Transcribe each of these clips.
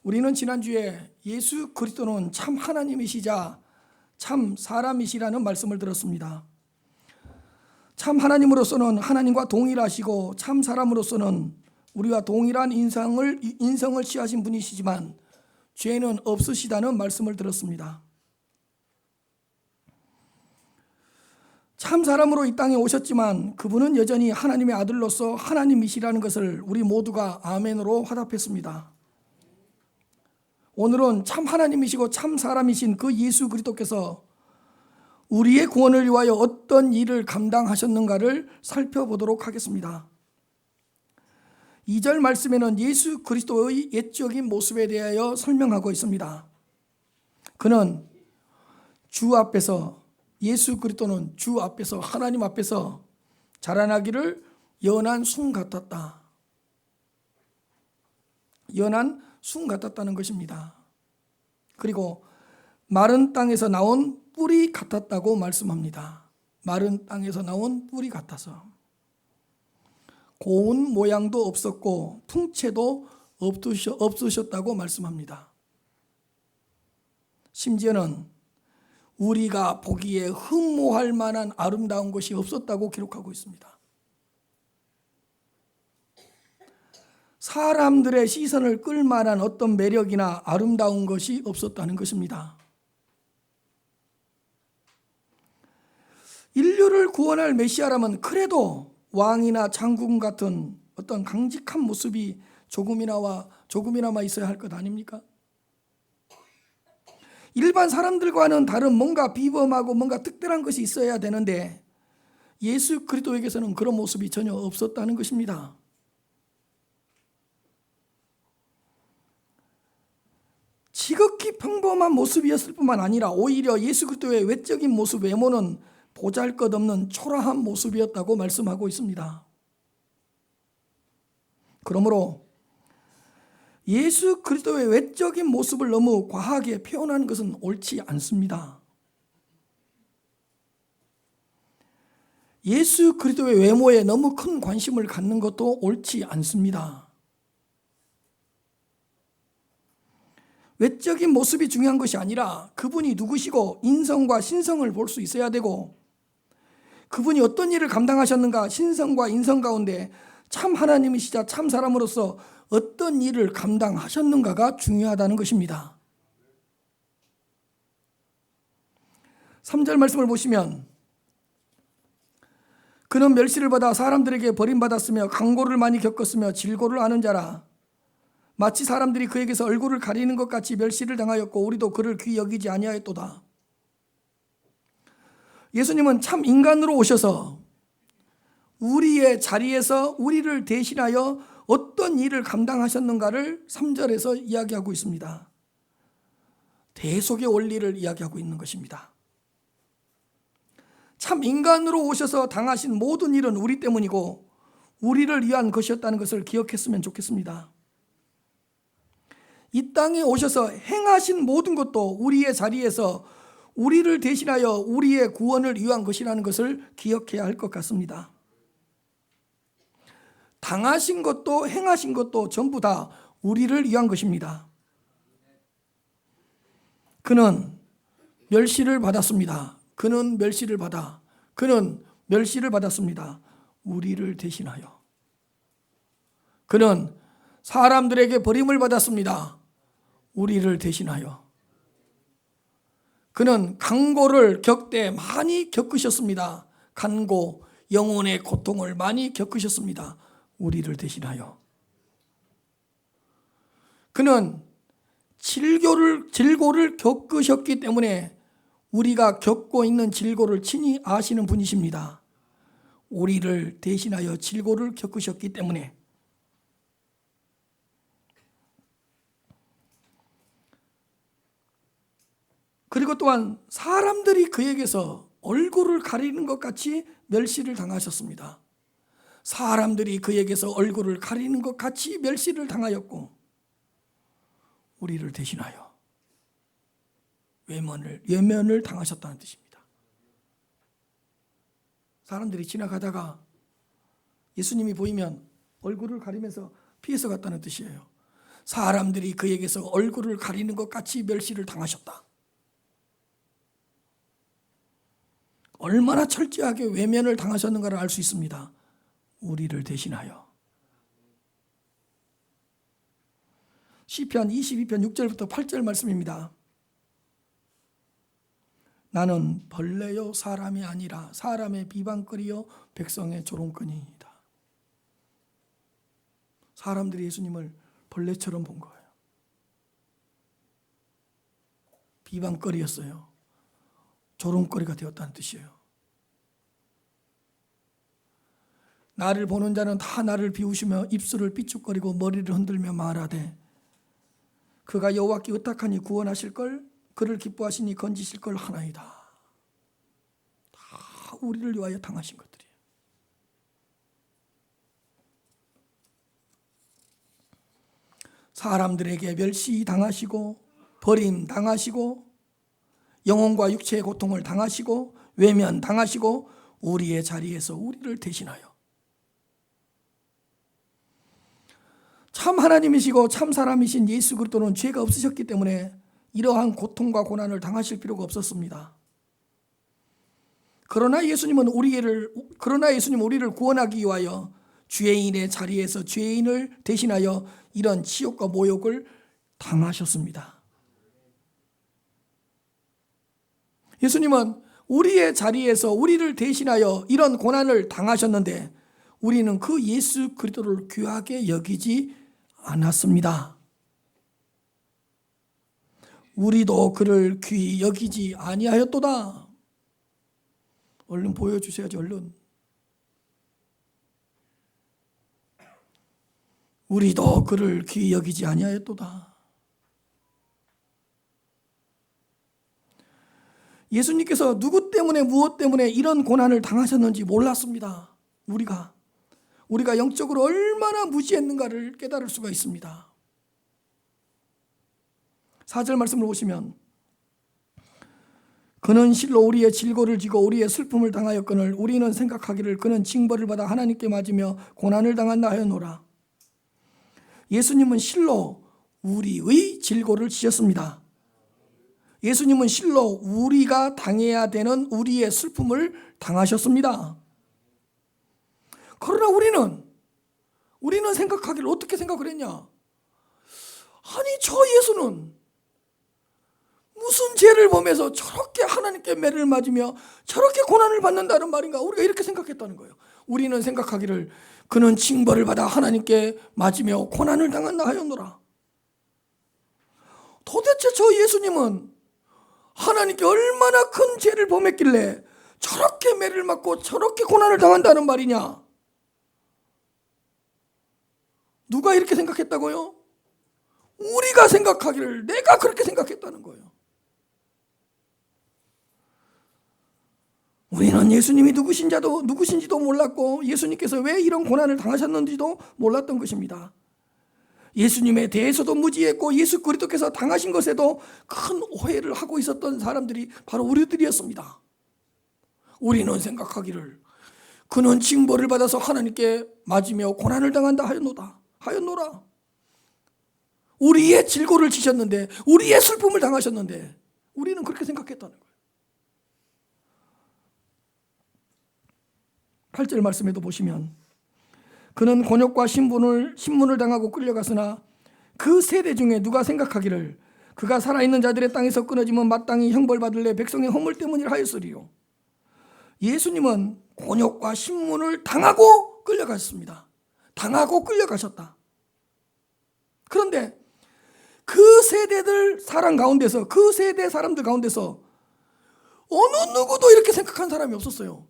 우리는 지난주에 예수 그리스도는 참 하나님이시자 참 사람이시라는 말씀을 들었습니다. 참 하나님으로서는 하나님과 동일하시고 참 사람으로서는 우리와 동일한 인성을 취하신 분이시지만 죄는 없으시다는 말씀을 들었습니다. 참 사람으로 이 땅에 오셨지만 그분은 여전히 하나님의 아들로서 하나님이시라는 것을 우리 모두가 아멘으로 화답했습니다. 오늘은 참 하나님이시고 참 사람이신 그 예수 그리스도께서 우리의 구원을 위하여 어떤 일을 감당하셨는가를 살펴보도록 하겠습니다. 2절 말씀에는 예수 그리스도의 옛적인 모습에 대하여 설명하고 있습니다. 그는 주 앞에서, 예수 그리스도는 주 앞에서, 하나님 앞에서 자라나기를 연한 순 같았다. 연한 순 같았다는 것입니다. 그리고 마른 땅에서 나온 뿔이 같았다고 말씀합니다. 마른 땅에서 나온 뿔이 같아서 고운 모양도 없었고 풍채도 없으셨다고 말씀합니다. 심지어는 우리가 보기에 흠모할 만한 아름다운 것이 없었다고 기록하고 있습니다. 사람들의 시선을 끌 만한 어떤 매력이나 아름다운 것이 없었다는 것입니다. 인류를 구원할 메시아라면 그래도 왕이나 장군 같은 어떤 강직한 모습이 조금이나마 있어야 할 것 아닙니까? 일반 사람들과는 다른 뭔가 비범하고 뭔가 특별한 것이 있어야 되는데 예수 그리스도에게서는 그런 모습이 전혀 없었다는 것입니다. 지극히 평범한 모습이었을 뿐만 아니라 오히려 예수 그리스도의 외적인 모습, 외모는 보잘것없는 초라한 모습이었다고 말씀하고 있습니다. 그러므로 예수 그리스도의 외적인 모습을 너무 과하게 표현하는 것은 옳지 않습니다. 예수 그리스도의 외모에 너무 큰 관심을 갖는 것도 옳지 않습니다. 외적인 모습이 중요한 것이 아니라 그분이 누구시고 인성과 신성을 볼 수 있어야 되고 그분이 어떤 일을 감당하셨는가, 신성과 인성 가운데 참 하나님이시자 참 사람으로서 어떤 일을 감당하셨는가가 중요하다는 것입니다. 3절 말씀을 보시면 그는 멸시를 받아 사람들에게 버림받았으며 강고를 많이 겪었으며 질고를 아는 자라. 마치 사람들이 그에게서 얼굴을 가리는 것 같이 멸시를 당하였고 우리도 그를 귀히 여기지 아니하였도다. 예수님은 참 인간으로 오셔서 우리의 자리에서 우리를 대신하여 어떤 일을 감당하셨는가를 3절에서 이야기하고 있습니다. 대속의 원리를 이야기하고 있는 것입니다. 참 인간으로 오셔서 당하신 모든 일은 우리 때문이고 우리를 위한 것이었다는 것을 기억했으면 좋겠습니다. 이 땅에 오셔서 행하신 모든 것도 우리의 자리에서 우리를 대신하여 우리의 구원을 위한 것이라는 것을 기억해야 할 것 같습니다. 당하신 것도 행하신 것도 전부 다 우리를 위한 것입니다. 그는 멸시를 받았습니다. 그는 멸시를 받았습니다. 우리를 대신하여. 그는 사람들에게 버림을 받았습니다. 우리를 대신하여. 그는 강고를 겪되 많이 겪으셨습니다. 간고, 영혼의 고통을 많이 겪으셨습니다. 우리를 대신하여. 그는 질고를 겪으셨기 때문에 우리가 겪고 있는 질고를 친히 아시는 분이십니다. 우리를 대신하여 질고를 겪으셨기 때문에. 그리고 또한 사람들이 그에게서 얼굴을 가리는 것 같이 멸시를 당하셨습니다. 사람들이 그에게서 얼굴을 가리는 것 같이 멸시를 당하였고 우리를 대신하여 외면을 당하셨다는 뜻입니다. 사람들이 지나가다가 예수님이 보이면 얼굴을 가리면서 피해서 갔다는 뜻이에요. 사람들이 그에게서 얼굴을 가리는 것 같이 멸시를 당하셨다. 얼마나 철저하게 외면을 당하셨는가를 알 수 있습니다. 우리를 대신하여. 시편 22편 6절부터 8절 말씀입니다. 나는 벌레요 사람이 아니라 사람의 비방거리요 백성의 조롱거니이다. 사람들이 예수님을 벌레처럼 본 거예요. 비방거리였어요. 조롱거리가 되었다는 뜻이에요. 나를 보는 자는 다 나를 비웃으며 입술을 삐죽거리고 머리를 흔들며 말하되 그가 여호와께 의탁하니 구원하실 걸 그를 기뻐하시니 건지실 걸 하나이다. 다 우리를 위하여 당하신 것들이에요. 사람들에게 멸시당하시고 버림당하시고 영혼과 육체의 고통을 당하시고 외면당하시고 우리의 자리에서 우리를 대신하여 참 하나님이시고 참 사람이신 예수 그리스도는 죄가 없으셨기 때문에 이러한 고통과 고난을 당하실 필요가 없었습니다. 그러나 예수님은 우리를 구원하기 위하여 죄인의 자리에서 죄인을 대신하여 이런 치욕과 모욕을 당하셨습니다. 예수님은 우리의 자리에서 우리를 대신하여 이런 고난을 당하셨는데 우리는 그 예수 그리스도를 귀하게 여기지 않았습니다. 우리도 그를 귀히 여기지 아니하였도다. 얼른 보여주셔야지. 얼른. 우리도 그를 귀히 여기지 아니하였도다. 예수님께서 누구 때문에 무엇 때문에 이런 고난을 당하셨는지 몰랐습니다. 우리가 영적으로 얼마나 무지했는가를 깨달을 수가 있습니다. 4절 말씀을 보시면 그는 실로 우리의 질고를 지고 우리의 슬픔을 당하였거늘 우리는 생각하기를 그는 징벌을 받아 하나님께 맞으며 고난을 당한다 하였노라. 예수님은 실로 우리의 질고를 지셨습니다. 예수님은 실로 우리가 당해야 되는 우리의 슬픔을 당하셨습니다. 그러나 우리는 생각하기를 어떻게 생각을 했냐? 아니 저 예수는 무슨 죄를 범해서 저렇게 하나님께 매를 맞으며 저렇게 고난을 받는다는 말인가? 우리가 이렇게 생각했다는 거예요. 우리는 생각하기를 그는 징벌을 받아 하나님께 맞으며 고난을 당한다 하였노라. 도대체 저 예수님은 하나님께 얼마나 큰 죄를 범했길래 저렇게 매를 맞고 저렇게 고난을 당한다는 말이냐? 누가 이렇게 생각했다고요? 우리가 생각하기를 내가 그렇게 생각했다는 거예요. 우리는 예수님이 누구신지도 몰랐고 예수님께서 왜 이런 고난을 당하셨는지도 몰랐던 것입니다. 예수님에 대해서도 무지했고 예수 그리스도께서 당하신 것에도 큰 오해를 하고 있었던 사람들이 바로 우리들이었습니다. 우리는 생각하기를 그는 징벌을 받아서 하나님께 맞으며 고난을 당한다 하였노라. 우리의 질고를 지셨는데 우리의 슬픔을 당하셨는데 우리는 그렇게 생각했다는 거예요. 8절 말씀에도 보시면 그는 곤욕과 신문을 당하고 끌려갔으나 그 세대 중에 누가 생각하기를 그가 살아있는 자들의 땅에서 끊어지면 마땅히 형벌받을래 백성의 허물 때문이라 하였으리요. 예수님은 곤욕과 신문을 당하고 끌려갔습니다. 당하고 끌려가셨다. 그런데 그 세대 사람들 가운데서 어느 누구도 이렇게 생각한 사람이 없었어요.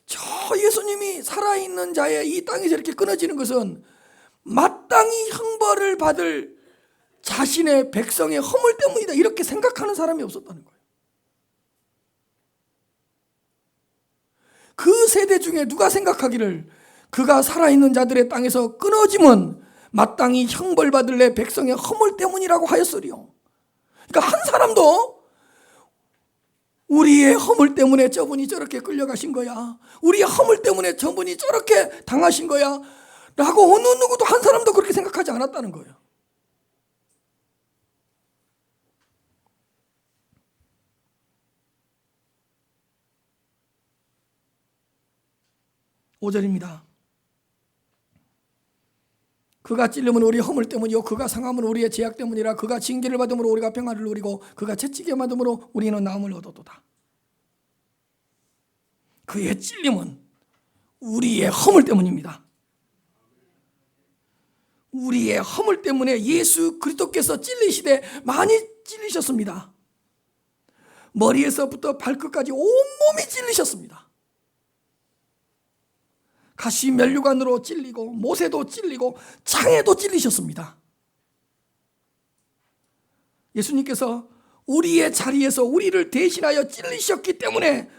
저 예수님이 살아있는 자의 이 땅에서 이렇게 끊어지는 것은 마땅히 형벌을 받을 자신의 백성의 허물 때문이다, 이렇게 생각하는 사람이 없었다는 거예요. 그 세대 중에 누가 생각하기를 그가 살아있는 자들의 땅에서 끊어지면 마땅히 형벌받을래 백성의 허물 때문이라고 하였으리요. 그러니까 한 사람도 우리의 허물 때문에 저분이 저렇게 끌려가신 거야, 우리의 허물 때문에 저분이 저렇게 당하신 거야 라고 어느 누구도 한 사람도 그렇게 생각하지 않았다는 거예요. 5절입니다. 그가 찔림은 우리의 허물 때문이요 그가 상함은 우리의 죄악 때문이라. 그가 징계를 받음으로 우리가 평안을 누리고 그가 채찍에 맞음으로 우리는 나음을 얻었도다. 그의 찔림은 우리의 허물 때문입니다. 우리의 허물 때문에 예수 그리스도께서 찔리시되 많이 찔리셨습니다. 머리에서부터 발끝까지 온몸이 찔리셨습니다. 가시 면류관으로 찔리고 못에도 찔리고 창에도 찔리셨습니다. 예수님께서 우리의 자리에서 우리를 대신하여 찔리셨기 때문에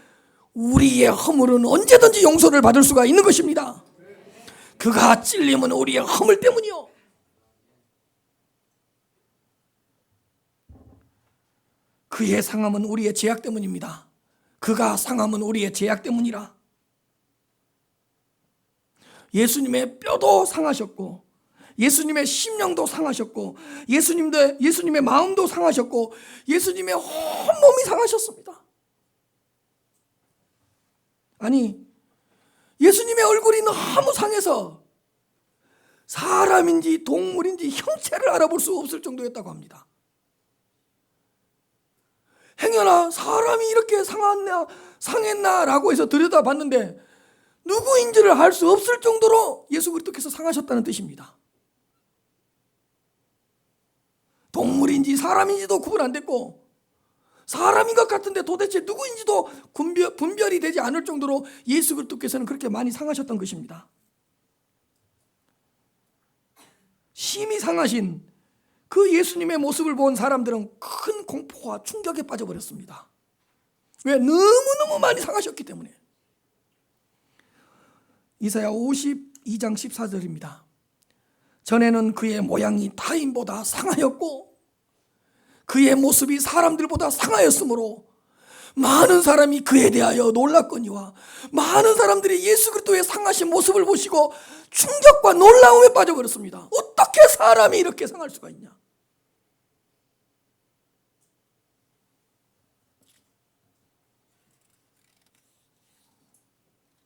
우리의 허물은 언제든지 용서를 받을 수가 있는 것입니다. 그가 찔림은 우리의 허물 때문이요 그의 상함은 우리의 죄악 때문입니다. 그가 상함은 우리의 죄악 때문이라. 예수님의 뼈도 상하셨고 예수님의 심령도 상하셨고 예수님의 마음도 상하셨고 예수님의 온몸이 상하셨습니다. 아니 예수님의 얼굴이 너무 상해서 사람인지 동물인지 형체를 알아볼 수 없을 정도였다고 합니다. 행여나 사람이 이렇게 상했나라고 해서 들여다봤는데 누구인지를 알 수 없을 정도로 예수 그리스도께서 상하셨다는 뜻입니다. 동물인지 사람인지도 구분 안 됐고 사람인 것 같은데 도대체 누구인지도 분별이 되지 않을 정도로 예수 그리스도께서는 그렇게 많이 상하셨던 것입니다. 심히 상하신 그 예수님의 모습을 본 사람들은 큰 공포와 충격에 빠져버렸습니다. 왜? 너무너무 많이 상하셨기 때문에. 이사야 52장 14절입니다. 전에는 그의 모양이 타인보다 상하였고 그의 모습이 사람들보다 상하였으므로 많은 사람이 그에 대하여 놀랐거니와 많은 사람들이 예수 그리스도의 상하신 모습을 보시고 충격과 놀라움에 빠져버렸습니다. 어떻게 사람이 이렇게 상할 수가 있냐?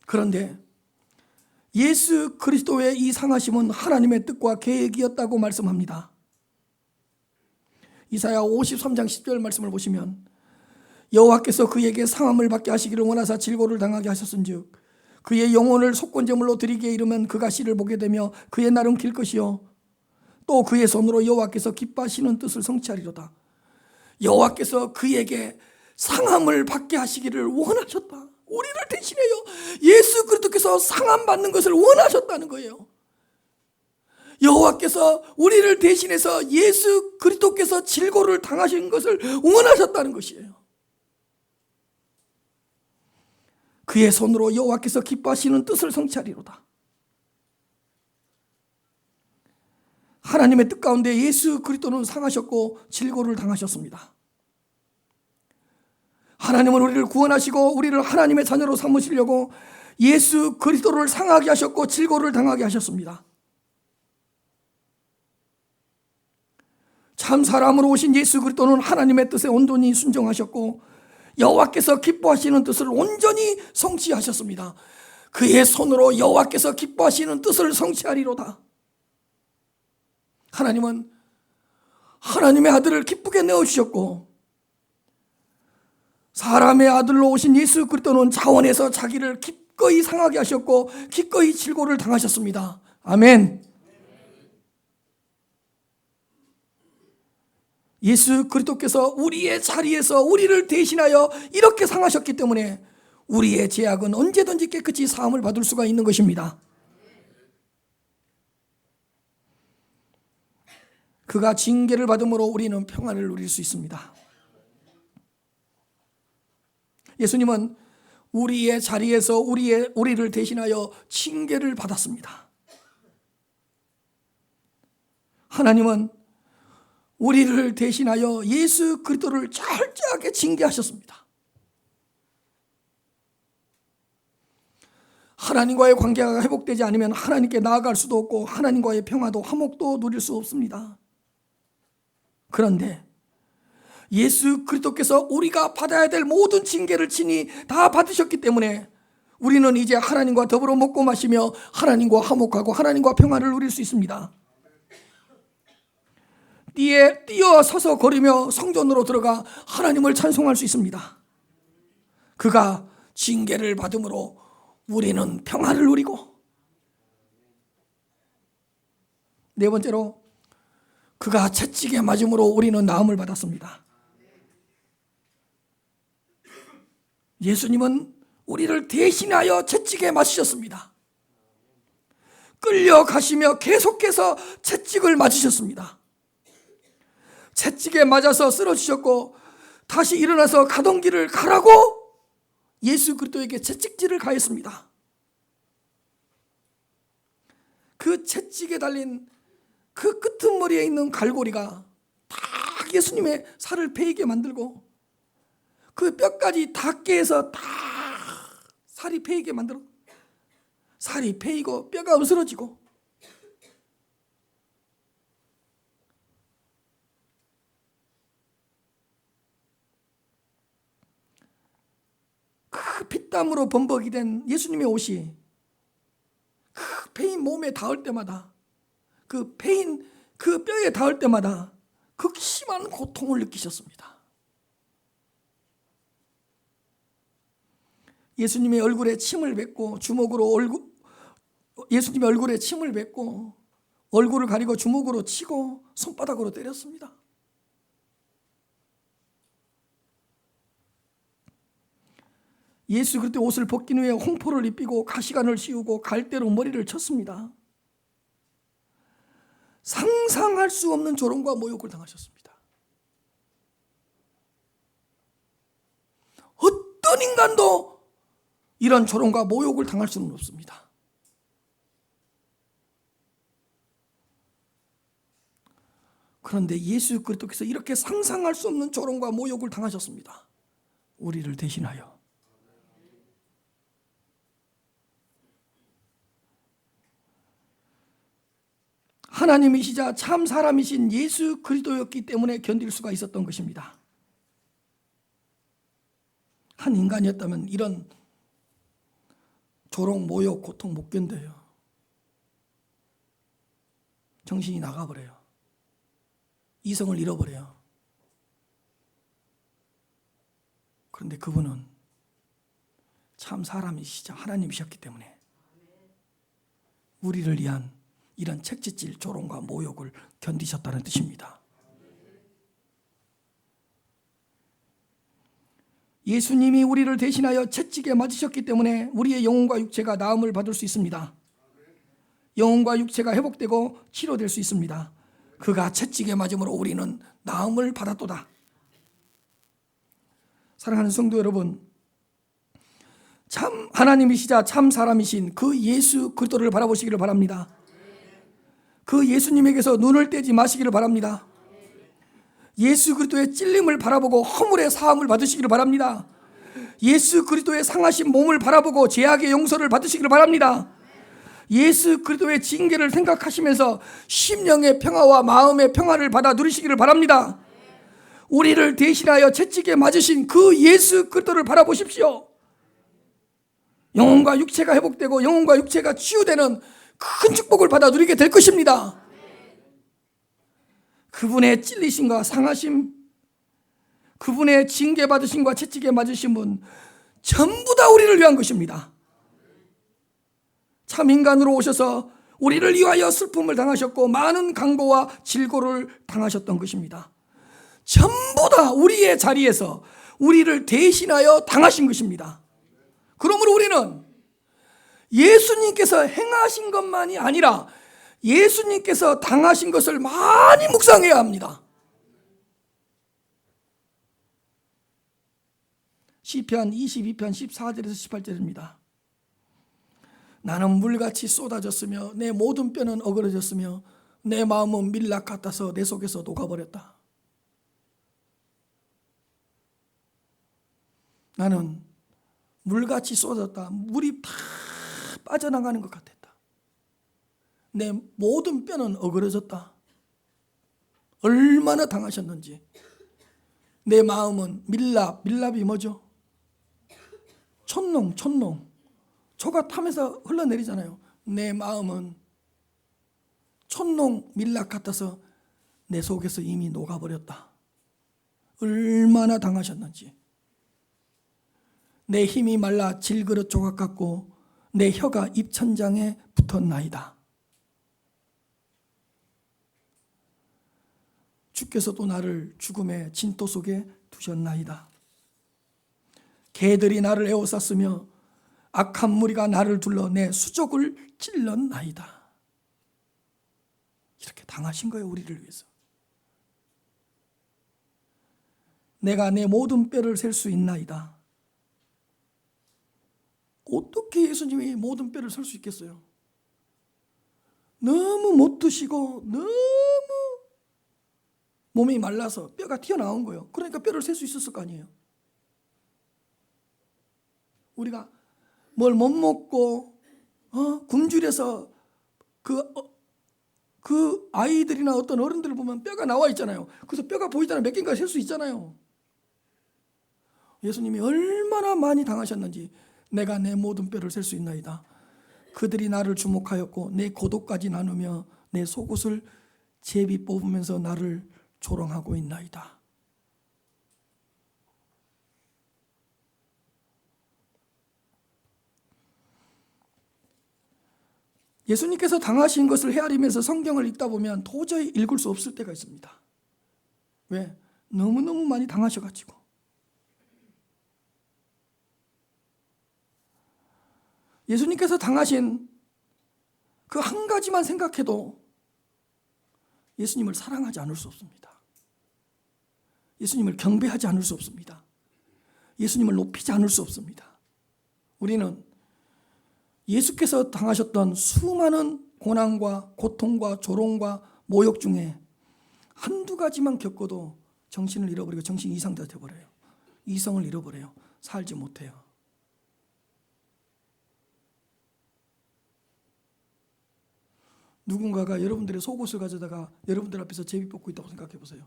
그런데 예수 그리스도의 이 상하심은 하나님의 뜻과 계획이었다고 말씀합니다. 이사야 53장 10절 말씀을 보시면 여호와께서 그에게 상함을 받게 하시기를 원하사 질고를 당하게 하셨은즉 그의 영혼을 속건제물로 드리기에 이르면 그가 씨를 보게 되며 그의 날은 길 것이요 또 그의 손으로 여호와께서 기뻐하시는 뜻을 성취하리로다. 여호와께서 그에게 상함을 받게 하시기를 원하셨다. 우리를 대신해요 예수 그리스도께서 상함 받는 것을 원하셨다는 거예요. 여호와께서 우리를 대신해서 예수 그리스도께서 질고를 당하신 것을 원하셨다는 것이에요. 그의 손으로 여호와께서 기뻐하시는 뜻을 성취하리로다. 하나님의 뜻 가운데 예수 그리스도는 상하셨고 질고를 당하셨습니다. 하나님은 우리를 구원하시고 우리를 하나님의 자녀로 삼으시려고 예수 그리스도를 상하게 하셨고 질고를 당하게 하셨습니다. 참 사람으로 오신 예수 그리스도는 하나님의 뜻에 온전히 순종하셨고 여호와께서 기뻐하시는 뜻을 온전히 성취하셨습니다. 그의 손으로 여호와께서 기뻐하시는 뜻을 성취하리로다. 하나님은 하나님의 아들을 기쁘게 내어주셨고 사람의 아들로 오신 예수 그리스도는 자원에서 자기를 기꺼이 상하게 하셨고 기꺼이 질고를 당하셨습니다. 아멘. 예수 그리스도께서 우리의 자리에서 우리를 대신하여 이렇게 상하셨기 때문에 우리의 죄악은 언제든지 깨끗이 사함을 받을 수가 있는 것입니다. 그가 징계를 받음으로 우리는 평안을 누릴 수 있습니다. 예수님은 우리의 자리에서 우리를 대신하여 징계를 받았습니다. 하나님은 우리를 대신하여 예수 그리스도를 철저하게 징계하셨습니다. 하나님과의 관계가 회복되지 않으면 하나님께 나아갈 수도 없고 하나님과의 평화도 화목도 누릴 수 없습니다. 그런데 예수 그리스도께서 우리가 받아야 될 모든 징계를 친히 다 받으셨기 때문에 우리는 이제 하나님과 더불어 먹고 마시며 하나님과 화목하고 하나님과 평안을 누릴 수 있습니다. 띠에 뛰어서서 걸으며 성전으로 들어가 하나님을 찬송할 수 있습니다. 그가 징계를 받음으로 우리는 평안을 누리고, 네 번째로 그가 채찍에 맞음으로 우리는 나음을 받았습니다. 예수님은 우리를 대신하여 채찍에 맞으셨습니다. 끌려가시며 계속해서 채찍을 맞으셨습니다. 채찍에 맞아서 쓰러지셨고 다시 일어나서 가던 길을 가라고 예수 그리스도에게 채찍질을 가했습니다. 그 채찍에 달린 그 끄트머리에 있는 갈고리가 딱 예수님의 살을 베이게 만들고 그 뼈까지 닿게 해서 딱 살이 베이게 만들어, 살이 베이고 뼈가 으스러지고, 그 피땀으로 범벅이 된 예수님의 옷이 그 베인 몸에 닿을 때마다, 그 베인 그 뼈에 닿을 때마다 극심한 고통을 느끼셨습니다. 예수님의 얼굴에 침을 뱉고 예수님의 얼굴에 침을 뱉고 얼굴을 가리고 주먹으로 치고 손바닥으로 때렸습니다. 예수 그때 옷을 벗긴 후에 홍포를 입히고 가시관을 씌우고 갈대로 머리를 쳤습니다. 상상할 수 없는 조롱과 모욕을 당하셨습니다. 어떤 인간도 이런 조롱과 모욕을 당할 수는 없습니다. 그런데 예수 그리스도께서 이렇게 상상할 수 없는 조롱과 모욕을 당하셨습니다. 우리를 대신하여. 하나님이시자 참 사람이신 예수 그리스도였기 때문에 견딜 수가 있었던 것입니다. 한 인간이었다면 이런 조롱, 모욕, 고통 못 견뎌요. 정신이 나가버려요. 이성을 잃어버려요. 그런데 그분은 참 사람이시자 하나님이셨기 때문에 우리를 위한 이런 책짓질, 조롱과 모욕을 견디셨다는 뜻입니다. 예수님이 우리를 대신하여 채찍에 맞으셨기 때문에 우리의 영혼과 육체가 나음을 받을 수 있습니다. 영혼과 육체가 회복되고 치료될 수 있습니다. 그가 채찍에 맞음으로 우리는 나음을 받았도다. 사랑하는 성도 여러분, 참 하나님이시자 참 사람이신 그 예수 그리스도를 바라보시기를 바랍니다. 그 예수님에게서 눈을 떼지 마시기를 바랍니다. 예수 그리스도의 찔림을 바라보고 허물의 사함을 받으시기를 바랍니다. 예수 그리스도의 상하신 몸을 바라보고 죄악의 용서를 받으시기를 바랍니다. 예수 그리스도의 징계를 생각하시면서 심령의 평화와 마음의 평화를 받아 누리시기를 바랍니다. 우리를 대신하여 채찍에 맞으신 그 예수 그리스도를 바라보십시오. 영혼과 육체가 회복되고 영혼과 육체가 치유되는 큰 축복을 받아 누리게 될 것입니다. 그분의 찔리심과 상하심, 그분의 징계받으심과 채찍에 맞으심은 전부 다 우리를 위한 것입니다. 참 인간으로 오셔서 우리를 위하여 슬픔을 당하셨고 많은 강고와 질고를 당하셨던 것입니다. 전부 다 우리의 자리에서 우리를 대신하여 당하신 것입니다. 그러므로 우리는 예수님께서 행하신 것만이 아니라 예수님께서 당하신 것을 많이 묵상해야 합니다. 시편 22편 14절에서 18절입니다. 나는 물같이 쏟아졌으며 내 모든 뼈는 어그러졌으며 내 마음은 밀락 같아서 내 속에서 녹아버렸다. 나는 물같이 쏟았다. 물이 다 빠져나가는 것 같았다. 내 모든 뼈는 어그러졌다. 얼마나 당하셨는지. 내 마음은 밀랍이 뭐죠? 촌농. 조가 타면서 흘러내리잖아요. 내 마음은 촌농 밀락 같아서 내 속에서 이미 녹아버렸다. 얼마나 당하셨는지. 내 힘이 말라 질그릇 조각 같고 내 혀가 입천장에 붙었나이다. 주께서도 나를 죽음의 진토 속에 두셨나이다. 개들이 나를 에워쌌으며 악한 무리가 나를 둘러 내 수족을 찔렀나이다. 이렇게 당하신 거예요, 우리를 위해서. 내가 내 모든 뼈를 셀 수 있나이다. 어떻게 예수님이 모든 뼈를 셀 수 있겠어요? 너무 못 드시고 너무 몸이 말라서 뼈가 튀어나온 거예요. 그러니까 뼈를 셀 수 있었을 거 아니에요. 우리가 뭘 못 먹고 굶주려서 그 아이들이나 어떤 어른들을 보면 뼈가 나와 있잖아요. 그래서 뼈가 보이잖아요. 몇 개인가 셀 수 있잖아요. 예수님이 얼마나 많이 당하셨는지 내가 내 모든 뼈를 셀 수 있나이다. 그들이 나를 주목하였고 내 고독까지 나누며 내 속옷을 제비 뽑으면서 나를 조롱하고 있나이다. 예수님께서 당하신 것을 헤아리면서 성경을 읽다 보면 도저히 읽을 수 없을 때가 있습니다. 왜? 너무너무 많이 당하셔가지고. 예수님께서 당하신 그 한 가지만 생각해도 예수님을 사랑하지 않을 수 없습니다. 예수님을 경배하지 않을 수 없습니다. 예수님을 높이지 않을 수 없습니다. 우리는 예수께서 당하셨던 수많은 고난과 고통과 조롱과 모욕 중에 한두 가지만 겪어도 정신을 잃어버리고 정신 이상자 되어버려요. 이성을 잃어버려요. 살지 못해요. 누군가가 여러분들의 속옷을 가져다가 여러분들 앞에서 제비 뽑고 있다고 생각해 보세요.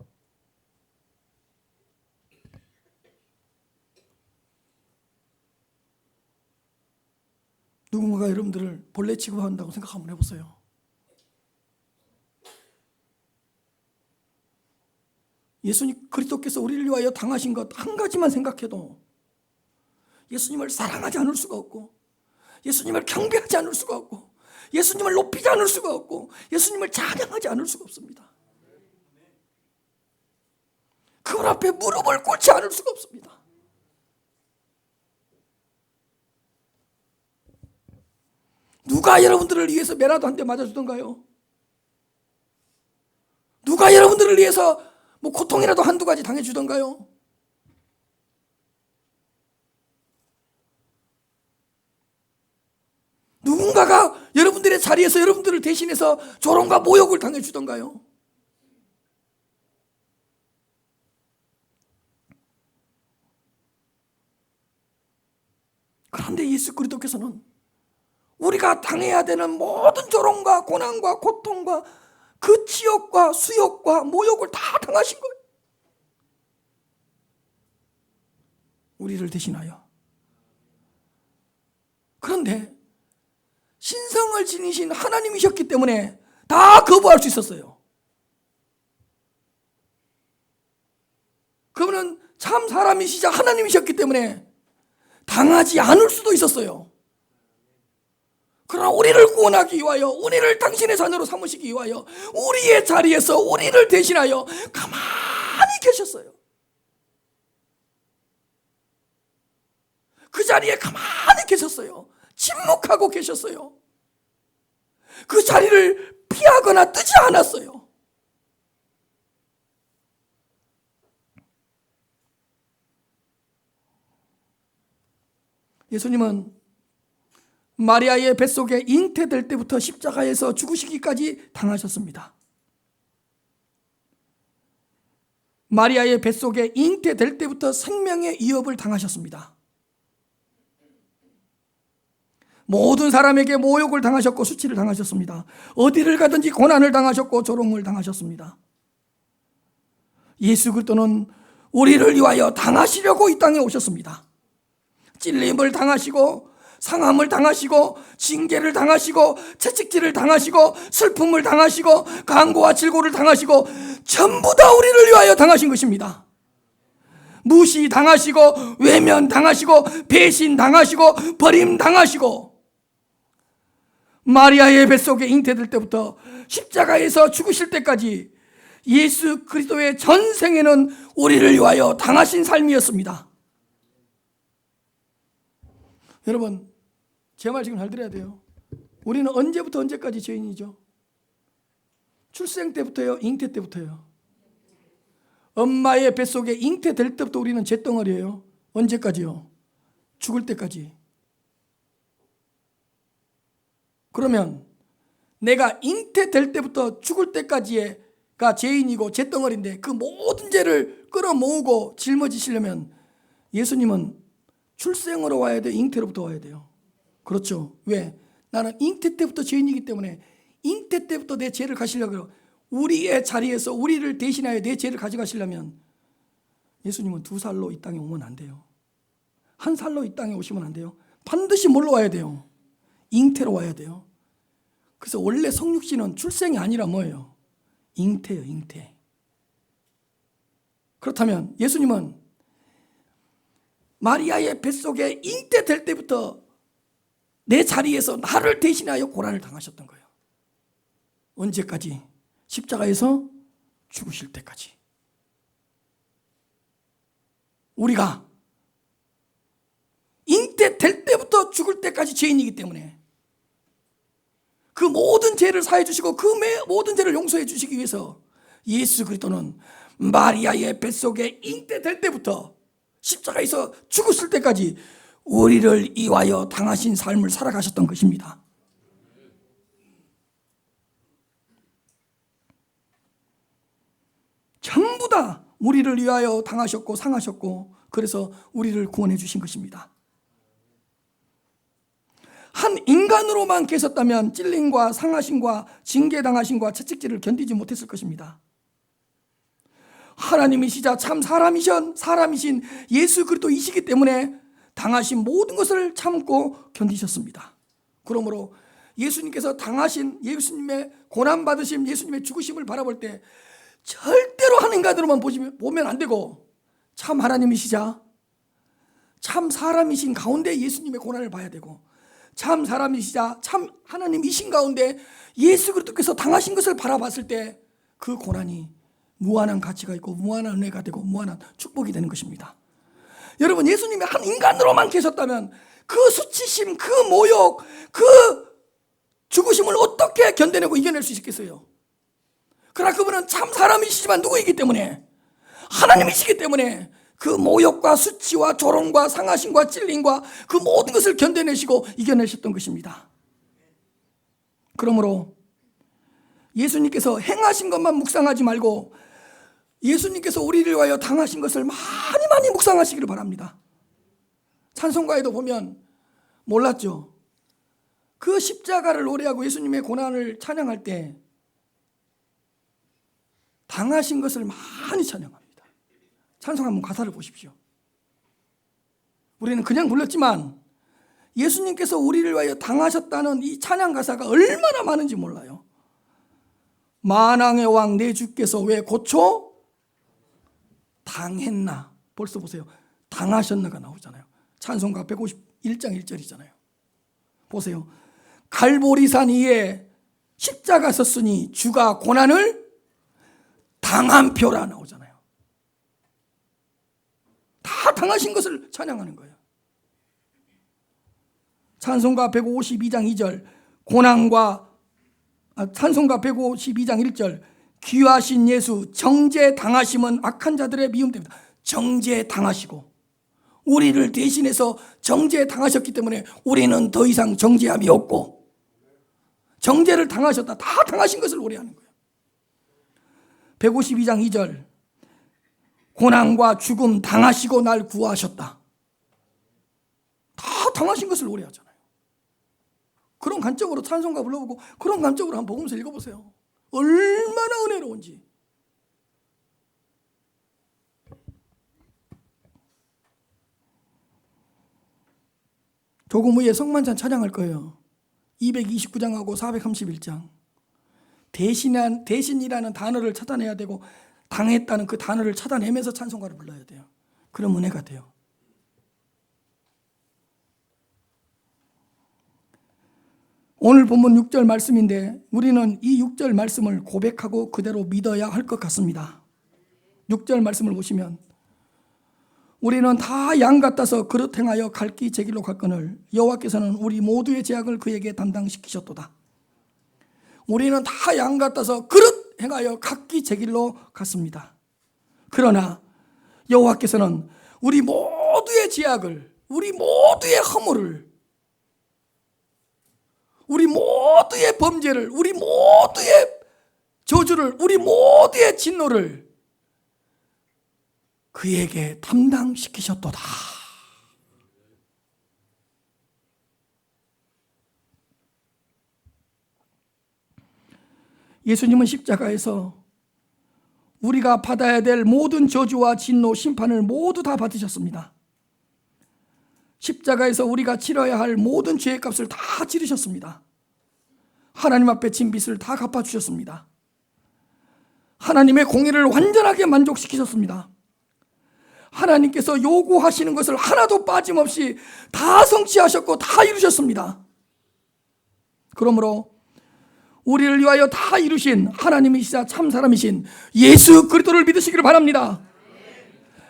누군가가 여러분들을 벌레 취급한다고 생각 한번 해보세요. 예수님 그리스도께서 우리를 위하여 당하신 것 한 가지만 생각해도 예수님을 사랑하지 않을 수가 없고, 예수님을 경배하지 않을 수가 없고, 예수님을 높이지 않을 수가 없고, 예수님을 찬양하지 않을 수가 없습니다. 그분 앞에 무릎을 꿇지 않을 수가 없습니다. 누가 여러분들을 위해서 매라도 한 대 맞아주던가요? 누가 여러분들을 위해서 고통이라도 한두 가지 당해주던가요? 누군가가 여러분들의 자리에서 여러분들을 대신해서 조롱과 모욕을 당해주던가요? 그런데 예수 그리스도께서는 우리가 당해야 되는 모든 조롱과 고난과 고통과 그 치욕과 수욕과 모욕을 다 당하신 거예요. 우리를 대신하여. 그런데 신성을 지니신 하나님이셨기 때문에 다 거부할 수 있었어요. 그분은 참 사람이시자 하나님이셨기 때문에 당하지 않을 수도 있었어요. 그러나 우리를 구원하기 위하여, 우리를 당신의 자녀로 삼으시기 위하여 우리의 자리에서 우리를 대신하여 가만히 계셨어요. 그 자리에 가만히 계셨어요. 침묵하고 계셨어요. 그 자리를 피하거나 뜨지 않았어요. 예수님은 마리아의 뱃속에 잉태될 때부터 십자가에서 죽으시기까지 당하셨습니다. 마리아의 뱃속에 잉태될 때부터 생명의 위협을 당하셨습니다. 모든 사람에게 모욕을 당하셨고 수치를 당하셨습니다. 어디를 가든지 고난을 당하셨고 조롱을 당하셨습니다. 예수 그리스도는 우리를 위하여 당하시려고 이 땅에 오셨습니다. 찔림을 당하시고 상함을 당하시고 징계를 당하시고 채찍질을 당하시고 슬픔을 당하시고 강고와 질고를 당하시고 전부 다 우리를 위하여 당하신 것입니다. 무시 당하시고 외면 당하시고 배신 당하시고 버림 당하시고 마리아의 뱃속에 잉태될 때부터 십자가에서 죽으실 때까지 예수 그리스도의 전생에는 우리를 위하여 당하신 삶이었습니다. 여러분, 제 말 지금 잘 들어야 돼요. 우리는 언제부터 언제까지 죄인이죠? 출생 때부터요? 잉태 때부터요? 엄마의 뱃속에 잉태될 때부터 우리는 잿덩어리예요. 언제까지요? 죽을 때까지. 그러면 내가 잉태될 때부터 죽을 때까지가 죄인이고 잿덩어리인데 그 모든 죄를 끌어모으고 짊어지시려면 예수님은 출생으로 와야 돼, 잉태로부터 와야 돼요. 그렇죠. 왜? 나는 잉태 때부터 죄인이기 때문에 잉태 때부터 내 죄를 가시려고 우리의 자리에서 우리를 대신하여 내 죄를 가져가시려면 예수님은 2살로 이 땅에 오면 안 돼요. 1살로 이 땅에 오시면 안 돼요. 반드시 뭘로 와야 돼요? 잉태로 와야 돼요. 그래서 원래 성육신은 출생이 아니라 뭐예요? 잉태예요, 잉태. 그렇다면 예수님은 마리아의 뱃속에 잉태될 때부터 내 자리에서 나를 대신하여 고난을 당하셨던 거예요. 언제까지? 십자가에서 죽으실 때까지. 우리가 잉태될 때부터 죽을 때까지 죄인이기 때문에 그 모든 죄를 사해 주시고 그 모든 죄를 용서해 주시기 위해서 예수 그리스도는 마리아의 뱃속에 잉태될 때부터 십자가에서 죽으실 때까지 우리를 위하여 당하신 삶을 살아가셨던 것입니다. 전부 다 우리를 위하여 당하셨고 상하셨고 그래서 우리를 구원해 주신 것입니다. 한 인간으로만 계셨다면 찔림과 상하심과 징계당하심과 채찍질을 견디지 못했을 것입니다. 하나님이시자 참 사람이신 예수 그리스도이시기 때문에 당하신 모든 것을 참고 견디셨습니다. 그러므로 예수님께서 당하신 예수님의 고난받으심 예수님의 죽으심을 바라볼 때 절대로 한 인간으로만 보면 안 되고 참 하나님이시자 참 사람이신 가운데 예수님의 고난을 봐야 되고 참 사람이시자 참 하나님이신 가운데 예수 그리스도께서 당하신 것을 바라봤을 때 그 고난이 무한한 가치가 있고 무한한 은혜가 되고 무한한 축복이 되는 것입니다. 여러분, 예수님이 한 인간으로만 계셨다면 그 수치심, 그 모욕, 그 죽으심을 어떻게 견뎌내고 이겨낼 수 있겠어요? 그러나 그분은 참 사람이시지만 누구이기 때문에 하나님이시기 때문에 그 모욕과 수치와 조롱과 상하심과 찔림과 그 모든 것을 견뎌내시고 이겨내셨던 것입니다. 그러므로 예수님께서 행하신 것만 묵상하지 말고 예수님께서 우리를 위하여 당하신 것을 많이 많이 묵상하시기를 바랍니다. 찬송가에도 보면 몰랐죠? 그 십자가를 노래하고 예수님의 고난을 찬양할 때 당하신 것을 많이 찬양합니다. 찬송 한번 가사를 보십시오. 우리는 그냥 불렀지만 예수님께서 우리를 위하여 당하셨다는 이 찬양 가사가 얼마나 많은지 몰라요. 만왕의 왕 내 주께서 왜 고쳐 당했나. 벌써 보세요. 당하셨나가 나오잖아요. 찬송가 151장 1절이잖아요. 보세요. 갈보리산 위에 십자가 섰으니 주가 고난을 당한 표라 나오잖아요. 다 당하신 것을 찬양하는 거예요. 찬송가 152장 2절 찬송가 152장 1절 귀하신 예수 정죄 당하심은 악한 자들의 미움 때문이다. 정죄 당하시고 우리를 대신해서 정죄 당하셨기 때문에 우리는 더 이상 정죄함이 없고 정죄를 당하셨다. 다 당하신 것을 노래하는 거예요. 152장 2절 고난과 죽음 당하시고 날 구하셨다. 다 당하신 것을 노래하잖아요. 그런 관점으로 찬송가 불러보고 그런 관점으로 한번 복음서 읽어보세요. 얼마나 은혜로운지. 조금 후에 성만찬 찬양할 거예요. 229장하고 431장. 대신이라는 단어를 찾아내야 되고 당했다는 그 단어를 찾아내면서 찬송가를 불러야 돼요. 그럼 은혜가 돼요. 오늘 본문 6절 말씀인데 우리는 이 6절 말씀을 고백하고 그대로 믿어야 할 것 같습니다. 6절 말씀을 보시면 우리는 다 양 같아서 그릇 행하여 갈 길 제 길로 갔거늘 여호와께서는 우리 모두의 죄악을 그에게 담당시키셨도다. 우리는 다 양 같아서 그릇 행하여 각기 제 길로 갔습니다. 그러나 여호와께서는 우리 모두의 죄악을, 우리 모두의 허물을, 우리 모두의 범죄를, 우리 모두의 저주를, 우리 모두의 진노를 그에게 담당시키셨도다. 예수님은 십자가에서 우리가 받아야 될 모든 저주와 진노, 심판을 모두 다 받으셨습니다. 십자가에서 우리가 치러야 할 모든 죄의 값을 다 치르셨습니다. 하나님 앞에 진 빚을 다 갚아주셨습니다. 하나님의 공의를 완전하게 만족시키셨습니다. 하나님께서 요구하시는 것을 하나도 빠짐없이 다 성취하셨고 다 이루셨습니다. 그러므로 우리를 위하여 다 이루신 하나님이시자 참 사람이신 예수 그리스도를 믿으시기를 바랍니다.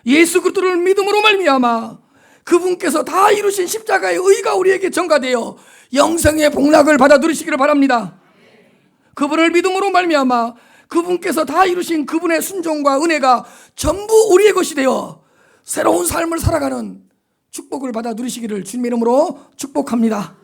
예수 그리스도를 믿음으로 말미암아 그분께서 다 이루신 십자가의 의가 우리에게 전가되어 영생의 복락을 받아 누리시기를 바랍니다. 그분을 믿음으로 말미암아 그분께서 다 이루신 그분의 순종과 은혜가 전부 우리의 것이 되어 새로운 삶을 살아가는 축복을 받아 누리시기를 주님의 이름으로 축복합니다.